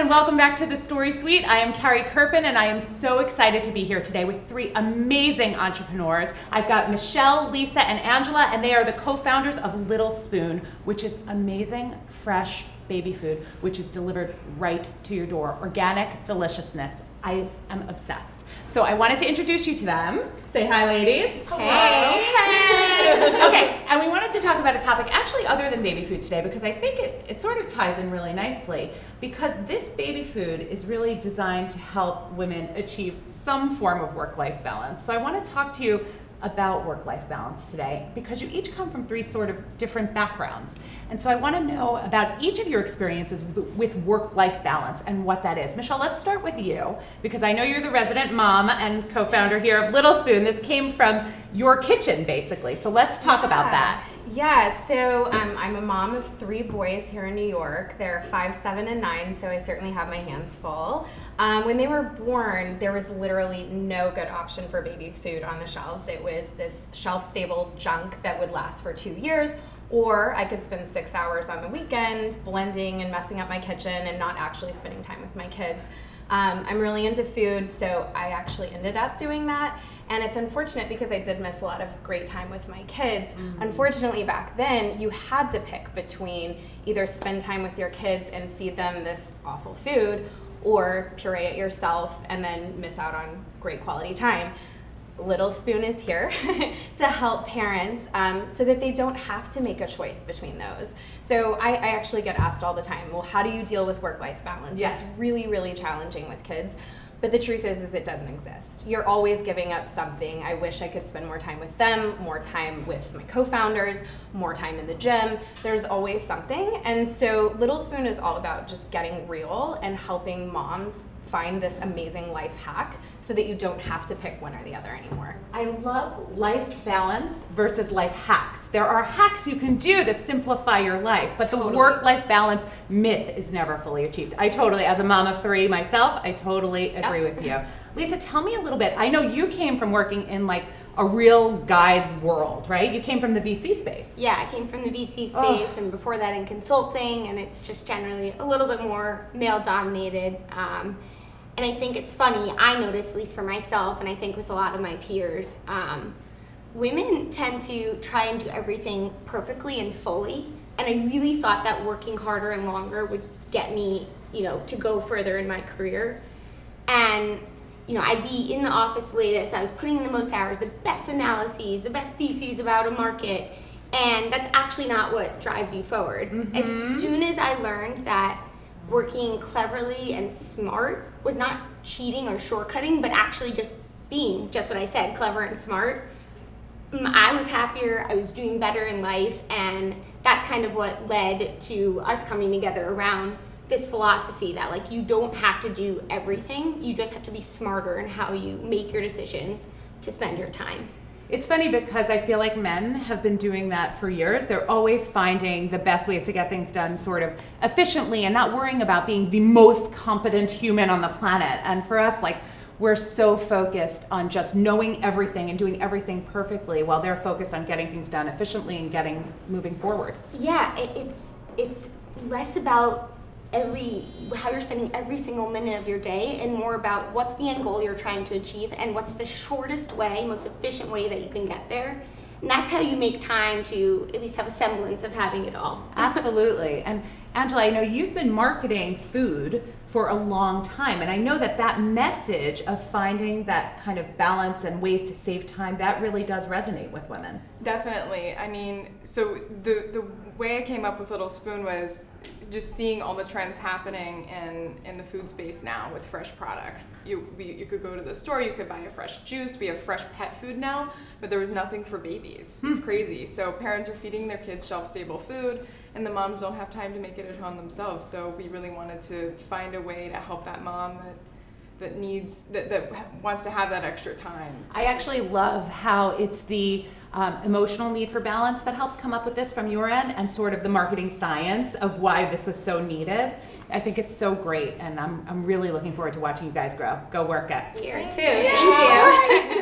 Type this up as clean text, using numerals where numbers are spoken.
and welcome back to the Story Suite. I am Carrie Kirpin, and I am so excited to be here today with three amazing entrepreneurs. I've got Michelle, Lisa, and Angela, and they are the co-founders of Little Spoon, which is amazing, fresh baby food, which is delivered right to your door. Organic deliciousness. I am obsessed. So I wanted to introduce you to them. Say hi, ladies. Hello. Hey. Okay, and we wanted to talk about a topic actually other than baby food today, because I think it sort of ties in really nicely, because this baby food is really designed to help women achieve some form of work-life balance. So I want to talk to you about work-life balance today, because you each come from three sort of different backgrounds. And so I want to know about each of your experiences with work-life balance and what that is. Michelle, let's start with you, because I know you're the resident mom and co-founder here of Little Spoon. This came from your kitchen, basically. So let's talk about that. Yeah, so I'm a mom of three boys here in New York. They're 5, 7, and 9, so I certainly have my hands full. When they were born, there was literally no good option for baby food on the shelves. It was this shelf-stable junk that would last for 2 years, or I could spend 6 hours on the weekend blending and messing up my kitchen and not actually spending time with my kids. I'm really into food, so I actually ended up doing that. And it's unfortunate because I did miss a lot of great time with my kids. Unfortunately, back then, you had to pick between either spend time with your kids and feed them this awful food, or puree it yourself and then miss out on great quality time. Little Spoon is here to help parents so that they don't have to make a choice between those. So I actually get asked all the time, well, how do you deal with work-life balance? Yes. It's really, really challenging with kids. But the truth is it doesn't exist. You're always giving up something. I wish I could spend more time with them, more time with my co-founders, more time in the gym. There's always something. And so Little Spoon is all about just getting real and helping moms find this amazing life hack so that you don't have to pick one or the other anymore. I love life balance versus life hacks. There are hacks you can do to simplify your life, but the work-life balance myth is never fully achieved. As a mom of 3 myself, I totally agree with you. Lisa, tell me a little bit. I know you came from working in like a real guy's world, right? You came from the VC space. Yeah, I came from the VC space, and before that in consulting, and it's just generally a little bit more male-dominated. And I think it's funny, I notice, at least for myself, and I think with a lot of my peers, women tend to try and do everything perfectly and fully. And I really thought that working harder and longer would get me, to go further in my career. And, I'd be in the office the latest, I was putting in the most hours, the best analyses, the best theses about a market. And that's actually not what drives you forward. Mm-hmm. As soon as I learned that working cleverly and smart was not cheating or shortcutting, but actually just being just what I said, clever and smart, I was happier, I was doing better in life, and that's kind of what led to us coming together around this philosophy that like you don't have to do everything, you just have to be smarter in how you make your decisions to spend your time. It's funny because I feel like men have been doing that for years. They're always finding the best ways to get things done sort of efficiently and not worrying about being the most competent human on the planet. And for us, like, we're so focused on just knowing everything and doing everything perfectly while they're focused on getting things done efficiently and moving forward. Yeah, it's less about how you're spending every single minute of your day, and more about what's the end goal you're trying to achieve and what's the shortest way, most efficient way that you can get there. And that's how you make time to at least have a semblance of having it all. Absolutely. And Angela, I know you've been marketing food for a long time, and I know that message of finding that kind of balance and ways to save time, that really does resonate with women. Definitely. I mean, so the way I came up with Little Spoon was just seeing all the trends happening in the food space now with fresh products. You could go to the store, you could buy a fresh juice, we have fresh pet food now, but there was nothing for babies. It's crazy. So parents are feeding their kids shelf-stable food, and the moms don't have time to make it at home themselves. So we really wanted to find a way to help that mom that wants to have that extra time. I actually love how it's the emotional need for balance that helped come up with this from your end, and sort of the marketing science of why this was so needed. I think it's so great, and I'm really looking forward to watching you guys grow. Go work it. Here too. Thank you.